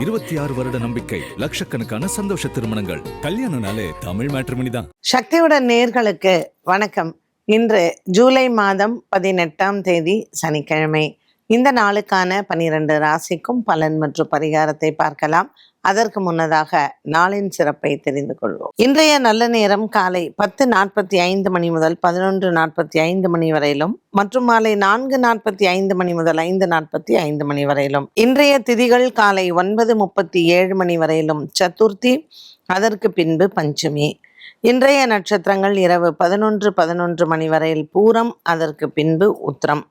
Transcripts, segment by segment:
26 வருட நம்பிக்கை, லட்சக்கணக்கான சந்தோஷ திருமணங்கள். கல்யாணம்னாலே தமிழ் மேட்ரிமோனி தான். சக்தியுடன் நேயர்களுக்கு வணக்கம். இன்று ஜூலை மாதம் 18ஆம் தேதி சனிக்கிழமை. இந்த நாளுக்கான 12 ராசிக்கும் பலன் மற்றும் பரிகாரத்தை பார்க்கலாம். அதற்கு முன்னதாக நாளின் சிறப்பை தெரிந்து கொள்வோம். இன்றைய நல்ல நேரம் காலை 10:45 மணி முதல் 11:45 மணி வரையிலும் மற்றும் மாலை 4:45 மணி முதல் 5:45 மணி வரையிலும். இன்றைய திதிகள் காலை 9:37 மணி வரையிலும் சதுர்த்தி, அதற்கு பின்பு பஞ்சமி. இன்றைய நட்சத்திரங்கள் இரவு 11:11 மணி வரையில் பூரம், அதற்கு பின்பு உத்திரம்.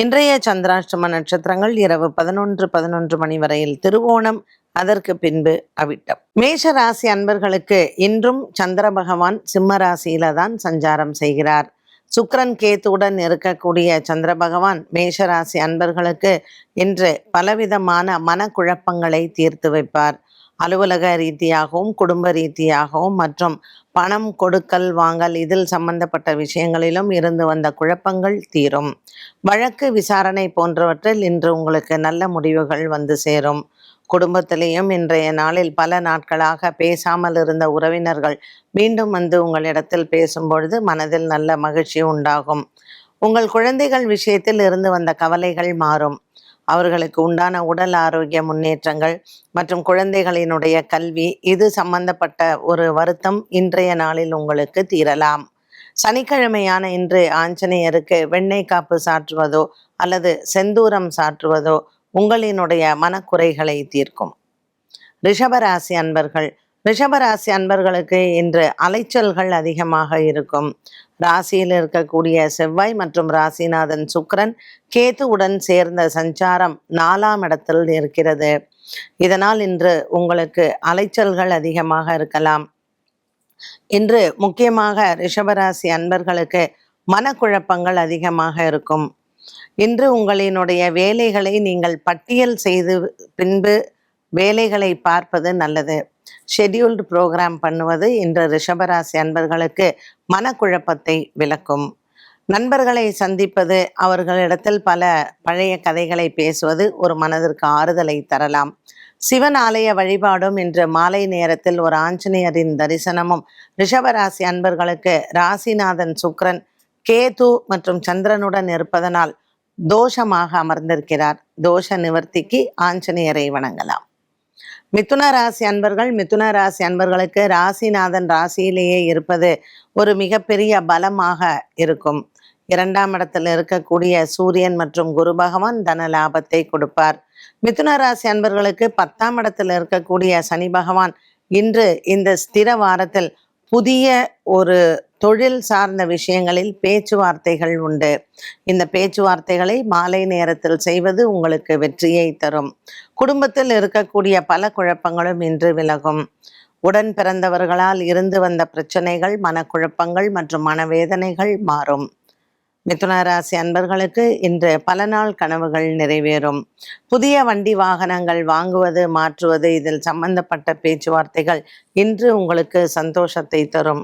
இன்றைய சந்திராஷ்டம நட்சத்திரங்கள் இரவு 11:11 மணி வரையில் திருவோணம், அதற்கு பின்பு அவிட்டம். மேஷ ராசி அன்பர்களுக்கு இன்றும் சந்திர பகவான் சிம்ம ராசியில தான் சஞ்சாரம் செய்கிறார். சுக்கிரன் கேத்துடன் இருக்கக்கூடிய சந்திர பகவான் மேஷ ராசி அன்பர்களுக்கு இன்று பலவிதமான மனக்குழப்பங்களை தீர்த்து வைப்பார். அலுவலக ரீதியாகவும் குடும்ப ரீதியாகவும் மற்றும் பணம் கொடுக்கல் வாங்கல் இதில் சம்பந்தப்பட்ட விஷயங்களிலும் இருந்து வந்த குழப்பங்கள் தீரும். வழக்கு விசாரணை போன்றவற்றில் இன்று உங்களுக்கு நல்ல முடிவுகள் வந்து சேரும். குடும்பத்திலேயும் இன்றைய நாளில் பல நாட்களாக பேசாமல் இருந்த உறவினர்கள் மீண்டும் வந்து உங்களிடத்தில் பேசும்பொழுது மனதில் நல்ல மகிழ்ச்சி உண்டாகும். உங்கள் குழந்தைகள் விஷயத்தில் இருந்து வந்த கவலைகள் மாறும். அவர்களுக்கு உண்டான உடல் ஆரோக்கிய முன்னேற்றங்கள் மற்றும் குழந்தைகளினுடைய கல்வி இது சம்பந்தப்பட்ட ஒரு வருத்தம் இன்றைய நாளில் உங்களுக்கு தீரலாம். சனிக்கிழமையான இன்று ஆஞ்சநேயருக்கு வெண்ணெய் காப்பு சாற்றுவதோ அல்லது செந்தூரம் சாற்றுவதோ உங்களினுடைய மனக்குறைகளை தீர்க்கும். ரிஷபராசி அன்பர்களுக்கு இன்று அலைச்சல்கள் அதிகமாக இருக்கும். ராசியில் இருக்கக்கூடிய செவ்வாய் மற்றும் ராசிநாதன் சுக்கிரன் கேதுவுடன் சேர்ந்த சஞ்சாரம் 4ஆம் இடத்தில் இருக்கிறது. இதனால் இன்று உங்களுக்கு அலைச்சல்கள் அதிகமாக இருக்கலாம். இன்று முக்கியமாக ரிஷபராசி அன்பர்களுக்கு மனக்குழப்பங்கள் அதிகமாக இருக்கும். இன்று உங்களினுடைய வேலைகளை நீங்கள் பட்டியல் செய்து பின்பு வேலைகளை பார்ப்பது நல்லது. ஷெட்யூல்டு ப்ரோக்ராம் பண்ணுவது இன்று ரிஷபராசி அன்பர்களுக்கு மனக்குழப்பத்தை விலக்கும். நண்பர்களை சந்திப்பது, அவர்களிடத்தில் பல பழைய கதைகளை பேசுவது ஒரு மனதிற்கு ஆறுதலை தரலாம். சிவன் ஆலய வழிபாடும் இன்று மாலை நேரத்தில் ஒரு ஆஞ்சநேயரின் தரிசனமும் ரிஷபராசி அன்பர்களுக்கு ராசிநாதன் சுக்கிரன் கேது மற்றும் சந்திரனுடன் இருப்பதனால் தோஷமாக அமர்ந்திருக்கிறார். தோஷ நிவர்த்திக்கு ஆஞ்சநேயரை வணங்கலாம். மிதுன ராசி அன்பர்களுக்கு ராசிநாதன் ராசியிலேயே இருப்பது ஒரு மிகப்பெரிய பலமாக இருக்கும். 2ஆம் இடத்தில் இருக்கக்கூடிய சூரியன் மற்றும் குரு பகவான் தன லாபத்தை கொடுப்பார். மிதுன ராசி அன்பர்களுக்கு 10ஆம் இடத்தில் இருக்கக்கூடிய சனி பகவான் இன்று இந்த ஸ்திர வாரத்தில் புதிய ஒரு தொழில் சார்ந்த விஷயங்களில் பேச்சுவார்த்தைகள் உண்டு. இந்த பேச்சுவார்த்தைகளை மாலை நேரத்தில் செய்வது உங்களுக்கு வெற்றியை தரும். குடும்பத்தில் இருக்கக்கூடிய பல குழப்பங்களும் இன்று விலகும். உடன் பிறந்தவர்களால் இருந்து வந்த பிரச்சனைகள், மனக்குழப்பங்கள் மற்றும் மனவேதனைகள் மாறும். மிதுன ராசி அன்பர்களுக்கு இன்று பல நாள் கனவுகள் நிறைவேறும். புதிய வண்டி வாகனங்கள் வாங்குவது, மாற்றுவது இதில் சம்பந்தப்பட்ட பேச்சுவார்த்தைகள் இன்று உங்களுக்கு சந்தோஷத்தை தரும்.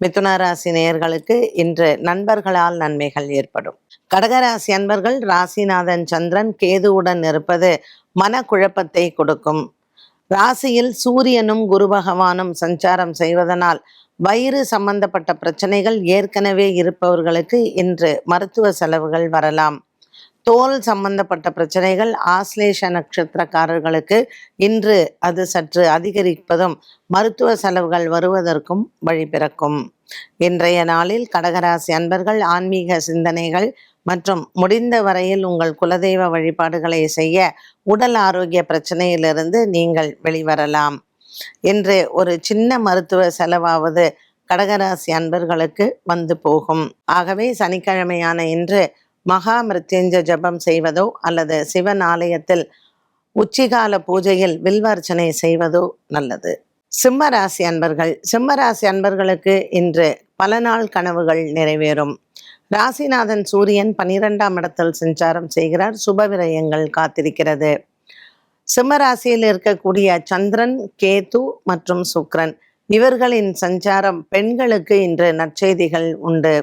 மிதுன ராசி நேயர்களுக்கு இன்று நண்பர்களால் நன்மைகள் ஏற்படும். கடகராசி அன்பர்கள், ராசிநாதன் சந்திரன் கேதுவுடன் இருப்பது மனக்குழப்பத்தை கொடுக்கும். ராசியில் சூரியனும் குரு பகவானும் சஞ்சாரம் செய்வதனால் வயிறு சம்பந்தப்பட்ட பிரச்சனைகள் ஏற்கனவே இருப்பவர்களுக்கு இன்று மருத்துவ செலவுகள் வரலாம். தோல் சம்பந்தப்பட்ட பிரச்சனைகள் ஆஸ்லேஷ நட்சத்திரக்காரர்களுக்கு இன்று அது சற்று அதிகரிப்பதும் மருத்துவ செலவுகள் வருவதற்கும் வழிபிறக்கும். இன்றைய நாளில் கடகராசி அன்பர்கள் ஆன்மீக சிந்தனைகள் மற்றும் முடிந்த வரையில் உங்கள் குலதெய்வ வழிபாடுகளை செய்ய உடல் ஆரோக்கிய பிரச்சனையிலிருந்து நீங்கள் வெளிவரலாம். இன்று ஒரு சின்ன மருத்துவ செலவாவது கடகராசி அன்பர்களுக்கு வந்து போகும். ஆகவே சனிக்கிழமையான இன்று மகா மிருத்யுஞ்ச ஜபம் செய்வதோ அல்லது சிவன் ஆலயத்தில் உச்சிகால பூஜையில் வில்வர்ச்சனை செய்வதோ நல்லது. சிம்ம ராசி அன்பர்களுக்கு இன்று பல நாள் கனவுகள் நிறைவேறும். ராசிநாதன் சூரியன் 12ஆம் இடத்தில் சஞ்சாரம் செய்கிறார். சுப விரயங்கள் காத்திருக்கிறது. சிம்ம ராசியில் இருக்கக்கூடிய சந்திரன், கேது மற்றும் சுக்கிரன் இவர்களின் சஞ்சாரம் பெண்களுக்கு இன்று நற்செய்திகள் உண்டு.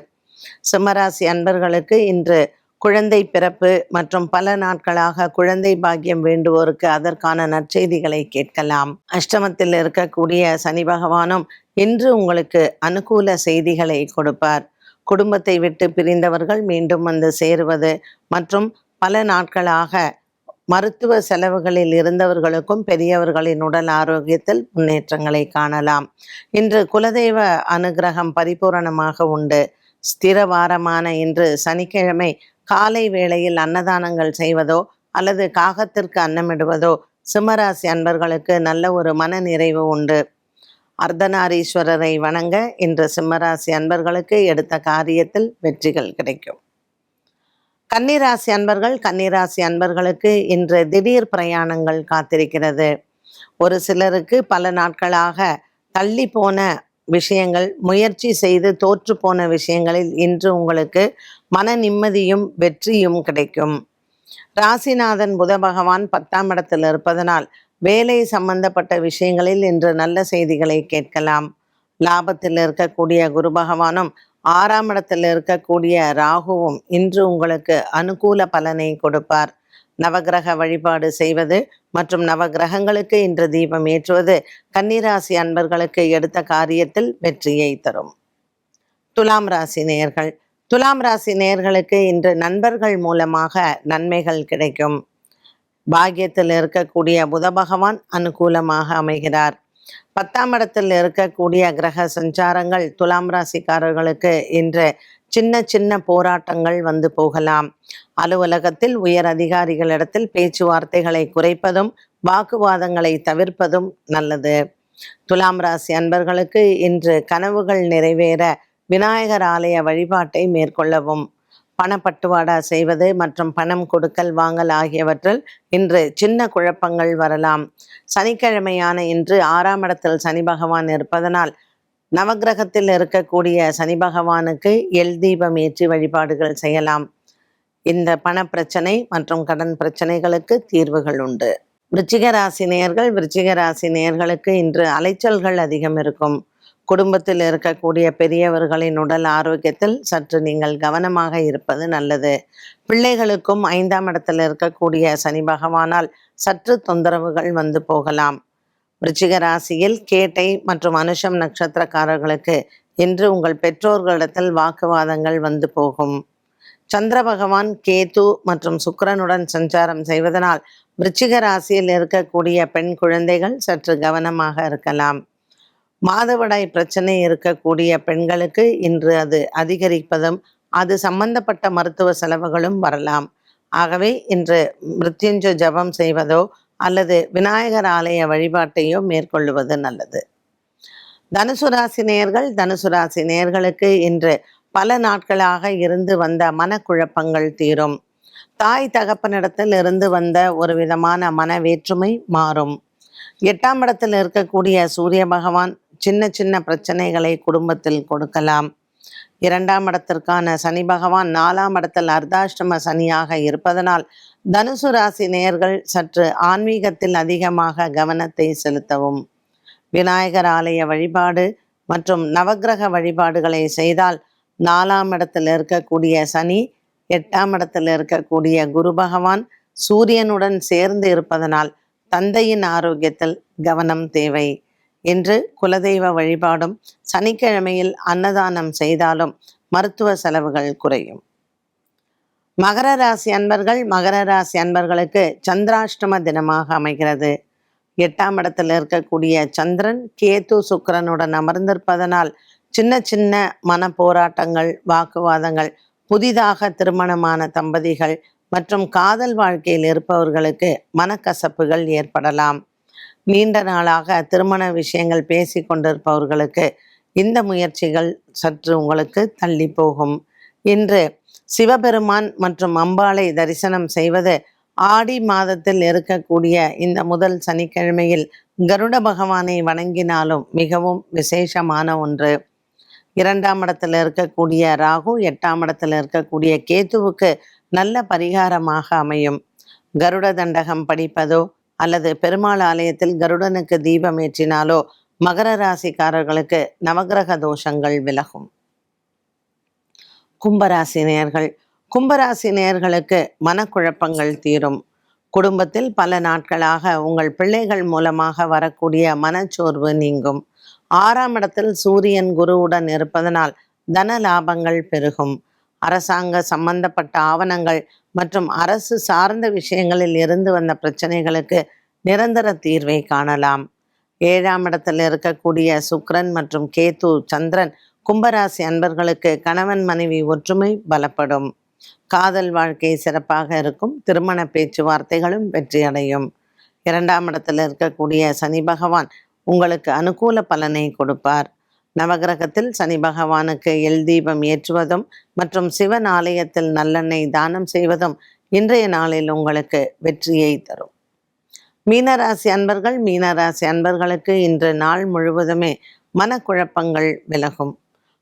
சிம்மராசி அன்பர்களுக்கு இன்று குழந்தை பிறப்பு மற்றும் பல நாட்களாக குழந்தை பாக்கியம் வேண்டுவோருக்கு அதற்கான நற்செய்திகளை கேட்கலாம். அஷ்டமத்தில் இருக்கக்கூடிய சனி பகவானும் இன்று உங்களுக்கு அனுகூல செய்திகளை கொடுப்பார். குடும்பத்தை விட்டு பிரிந்தவர்கள் மீண்டும் வந்து சேருவது மற்றும் பல நாட்களாக மருத்துவ செலவுகளில் இருந்தவர்களுக்கும் பெரியவர்களின் உடல் ஆரோக்கியத்தில் முன்னேற்றங்களை காணலாம். இன்று குலதெய்வ அனுகிரகம் பரிபூரணமாக உண்டு. ஸ்திர வாரமான இன்று சனிக்கிழமை காலை வேளையில் அன்னதானங்கள் செய்வதோ அல்லது காகத்திற்கு அன்னமிடுவதோ சிம்மராசி அன்பர்களுக்கு நல்ல ஒரு மன நிறைவு உண்டு. அர்த்தநாரீஸ்வரரை வணங்க இன்று சிம்மராசி அன்பர்களுக்கு எடுத்த காரியத்தில் வெற்றிகள் கிடைக்கும். கன்னிராசி அன்பர்களுக்கு இன்று திடீர் பிரயாணங்கள் காத்திருக்கிறது. ஒரு சிலருக்கு பல நாட்களாக தள்ளி போன விஷயங்கள், முயற்சி செய்து தோற்று போன விஷயங்களில் இன்று உங்களுக்கு மன நிம்மதியும் வெற்றியும் கிடைக்கும். ராசிநாதன் புத பகவான் 10ஆம் இடத்தில் இருப்பதனால் வேலை சம்பந்தப்பட்ட விஷயங்களில் இன்று நல்ல செய்திகளை கேட்கலாம். லாபத்தில் இருக்கக்கூடிய குரு பகவானும் 6ஆம் இடத்தில் இருக்கக்கூடிய ராகுவும் இன்று உங்களுக்கு அனுகூல பலனை கொடுப்பார். நவகிரக வழிபாடு செய்வது மற்றும் நவகிரகங்களுக்கு இன்று தீபம் ஏற்றுவது கன்னிராசி அன்பர்களுக்கு எடுத்த காரியத்தில் வெற்றியை தரும். துலாம் ராசி நேயர்களுக்கு இன்று நண்பர்கள் மூலமாக நன்மைகள் கிடைக்கும். பாக்கியத்தில் இருக்கக்கூடிய புத பகவான் அனுகூலமாக அமைகிறார். 10ஆம் இடத்தில் இருக்கக்கூடிய கிரக சஞ்சாரங்கள் துலாம் ராசிக்காரர்களுக்கு இன்று சின்ன சின்ன போராட்டங்கள் வந்து போகலாம். அலுவலகத்தில் உயர் அதிகாரிகளிடத்தில் பேச்சுவார்த்தைகளை குறைப்பதும் வாக்குவாதங்களை தவிர்ப்பதும் நல்லது. துலாம் ராசி அன்பர்களுக்கு இன்று கனவுகள் நிறைவேற விநாயகர் ஆலய வழிபாட்டை மேற்கொள்ளவும். பணப்பட்டுவாடா செய்வது மற்றும் பணம் கொடுக்கல் வாங்கல் ஆகியவற்றில் இன்று சின்ன குழப்பங்கள் வரலாம். சனிக்கிழமையான இன்று 6ஆம் இடத்தில் சனி பகவான் இருப்பதனால் நவகிரகத்தில் இருக்கக்கூடிய சனி பகவானுக்கு எல் தீபம் ஏற்றி வழிபாடுகள் செய்யலாம். இந்த பண பிரச்சனை மற்றும் கடன் பிரச்சனைகளுக்கு தீர்வுகள் உண்டு. விருச்சிக ராசி நேயர்களுக்கு இன்று அலைச்சல்கள் அதிகம் இருக்கும். குடும்பத்தில் இருக்கக்கூடிய பெரியவர்களின் உடல் ஆரோக்கியத்தில் சற்று நீங்கள் கவனமாக இருப்பது நல்லது. பிள்ளைகளுக்கும் 5ஆம் இடத்தில் இருக்கக்கூடிய சனி பகவானால் சற்று தொந்தரவுகள் வந்து போகலாம். விருச்சிக ராசியில் கேட்டை மற்றும் அனுஷம் நட்சத்திரக்காரர்களுக்கு இன்று உங்கள் பெற்றோர்களிடத்தில் வாக்குவாதங்கள் வந்து போகும். சந்திர பகவான் கேது மற்றும் சுக்கிரனுடன் சஞ்சாரம் செய்வதனால் விருச்சிக ராசியில் இருக்கக்கூடிய பெண் குழந்தைகள் சற்று கவனமாக இருக்கலாம். மாதவிடாய் பிரச்சனை இருக்கக்கூடிய பெண்களுக்கு இன்று அது அதிகரிப்பதும் அது சம்பந்தப்பட்ட மருத்துவ செலவுகளும் வரலாம். ஆகவே இன்று மிருத்யுஞ்சய ஜபம் செய்வதோ அல்லது விநாயகர் ஆலய வழிபாட்டையோ மேற்கொள்வது நல்லது. தனுசு ராசி நேயர்களுக்கு இன்று பல நாட்களாக இருந்து வந்த மனக்குழப்பங்கள் தீரும். தாய் தகப்பனிடத்தில் இருந்து வந்த ஒரு விதமான மன வேற்றுமை மாறும். 8ஆம் இடத்தில் இருக்கக்கூடிய சூரிய பகவான் சின்ன சின்ன பிரச்சனைகளை குடும்பத்தில் கொடுக்கலாம். 2ஆம் இடத்திற்கான சனி பகவான் 4ஆம் இடத்தில் அர்த்தாஷ்டம சனியாக இருப்பதனால் தனுசு ராசி நேயர்கள் சற்று ஆன்மீகத்தில் அதிகமாக கவனத்தை செலுத்தவும். விநாயகர் ஆலய வழிபாடு மற்றும் நவகிரக வழிபாடுகளை செய்தால் 4ஆம் இடத்தில் இருக்கக்கூடிய சனி, 8ஆம் இடத்தில் இருக்கக்கூடிய குரு பகவான் சூரியனுடன் சேர்ந்து இருப்பதனால் தந்தையின் ஆரோக்கியத்தில் கவனம் தேவை. இன்று குலதெய்வ வழிபாடும் சனிக்கிழமையில் அன்னதானம் செய்தாலும் மருத்துவ செலவுகள் குறையும். மகர ராசி அன்பர்களுக்கு சந்திராஷ்டம தினமாக அமைகிறது. 8ஆம் இடத்தில் இருக்கக்கூடிய சந்திரன் கேது சுக்கிரனுடன் அமர்ந்திருப்பதனால் சின்ன சின்ன மன போராட்டங்கள், வாக்குவாதங்கள், புதிதாக திருமணமான தம்பதிகள் மற்றும் காதல் வாழ்க்கையில் இருப்பவர்களுக்கு மனக்கசப்புகள் ஏற்படலாம். நீண்ட நாளாக திருமண விஷயங்கள் பேசி கொண்டிருப்பவர்களுக்கு இந்த முயற்சிகள் சற்று உங்களுக்கு தள்ளி போகும். இன்று சிவபெருமான் மற்றும் அம்பாளை தரிசனம் செய்வது ஆடி மாதத்தில் இருக்கக்கூடிய இந்த முதல் சனிக்கிழமையில் கருட பகவானை வணங்கினாலும் மிகவும் விசேஷமான ஒன்று. 2ஆம் இடத்தில் இருக்கக்கூடிய ராகு 8ஆம் இடத்தில் இருக்கக்கூடிய கேதுவுக்கு நல்ல பரிகாரமாக அமையும். கருட தண்டகம் படிப்பதோ அல்லது பெருமாள் ஆலயத்தில் கருடனுக்கு தீபம் ஏற்றினாலோ மகர ராசிக்காரர்களுக்கு நவகிரக தோஷங்கள் விலகும். கும்பராசி நேயர்கள், கும்பராசி நேயர்களுக்கு மனக்குழப்பங்கள் தீரும். குடும்பத்தில் பல நாட்களாக உங்கள் பிள்ளைகள் மூலமாக வரக்கூடிய மனச்சோர்வு நீங்கும். 6ஆம் இடத்தில் சூரியன் குருவுடன் இருப்பதனால் தன லாபங்கள் பெருகும். அரசாங்க சம்பந்தப்பட்ட ஆவணங்கள் மற்றும் அரசு சார்ந்த விஷயங்களில் இருந்து வந்த பிரச்சனைகளுக்கு நிரந்தர தீர்வை காணலாம். 7ஆம் இடத்தில் இருக்கக்கூடிய சுக்கிரன் மற்றும் கேது சந்திரன் கும்பராசி அன்பர்களுக்கு கணவன் மனைவி ஒற்றுமை பலப்படும். காதல் வாழ்க்கை சிறப்பாக இருக்கும். திருமண பேச்சுவார்த்தைகளும் வெற்றியடையும். 2ஆம் இடத்தில் இருக்கக்கூடிய சனி பகவான் உங்களுக்கு அனுகூல பலனை கொடுப்பார். நவகிரகத்தில் சனி பகவானுக்கு எல் தீபம் ஏற்றுவதும் மற்றும் சிவன் ஆலயத்தில் நல்லெண்ணெய் தானம் செய்வதும் இன்றைய நாளில் உங்களுக்கு வெற்றியை தரும். மீனராசி அன்பர்களுக்கு இன்று நாள் முழுவதுமே மனக்குழப்பங்கள் விலகும்.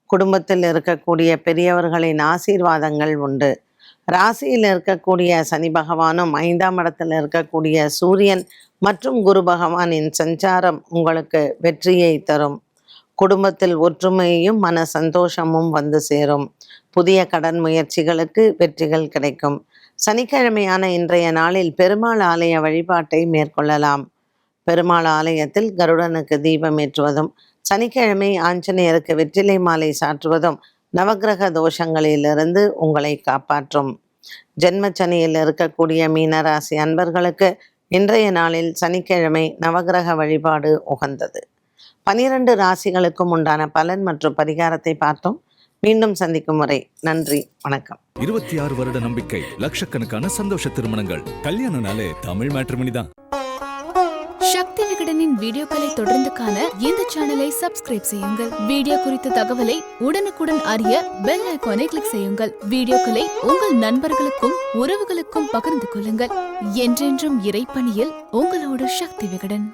குடும்பத்தில் இருக்கக்கூடிய பெரியவர்களின் ஆசீர்வாதங்கள் உண்டு. ராசியில் இருக்கக்கூடிய சனி பகவானும் 5ஆம் இடத்தில் இருக்கக்கூடிய சூரியன் மற்றும் குரு பகவானின் சஞ்சாரம் உங்களுக்கு வெற்றியை தரும். குடும்பத்தில் ஒற்றுமையும் மன சந்தோஷமும் வந்து சேரும். புதிய கடன் முயற்சிகளுக்கு வெற்றிகள் கிடைக்கும். சனிக்கிழமையான இன்றைய நாளில் பெருமாள் ஆலய வழிபாட்டை மேற்கொள்ளலாம். பெருமாள் ஆலயத்தில் கருடனுக்கு தீபம் ஏற்றுவதும் சனிக்கிழமை ஆஞ்சநேயருக்கு வெற்றிலை மாலை சாற்றுவதும் நவக்கிரக தோஷங்களிலிருந்து உங்களை காப்பாற்றும். ஜென்மச்சனியில் இருக்கக்கூடிய மீனராசி அன்பர்களுக்கு இன்றைய நாளில் சனிக்கிழமை நவக்கிரக வழிபாடு உகந்தது. 12 ராசிகளுக்கும் உண்டான பலன் மற்றும் பரிகாரத்தை பார்த்தோம். மீண்டும் சந்திக்கும் வரை நன்றி, வணக்கம். 26 வருட நம்பிக்கை, லட்சக்கணக்கான சந்தோஷ திருமணங்கள். கல்யாணம்னாலே தமிழ் மேட்ரிமோனி தான். சக்தி விகடனின் வீடியோக்களை தொடர்ந்து காண இந்த சேனலை சப்ஸ்கிரைப் செய்யுங்கள். வீடியோ குறித்த தகவலை உடனுக்குடன் அறிய பெல் ஐகானை கிளிக் செய்யுங்கள். வீடியோக்களை உங்கள் நண்பர்களுக்கும் உறவுகளுக்கும் பகிர்ந்து கொள்ளுங்கள். என்றென்றும் இறைப்பணியில் உங்களோடு சக்தி விகடன்.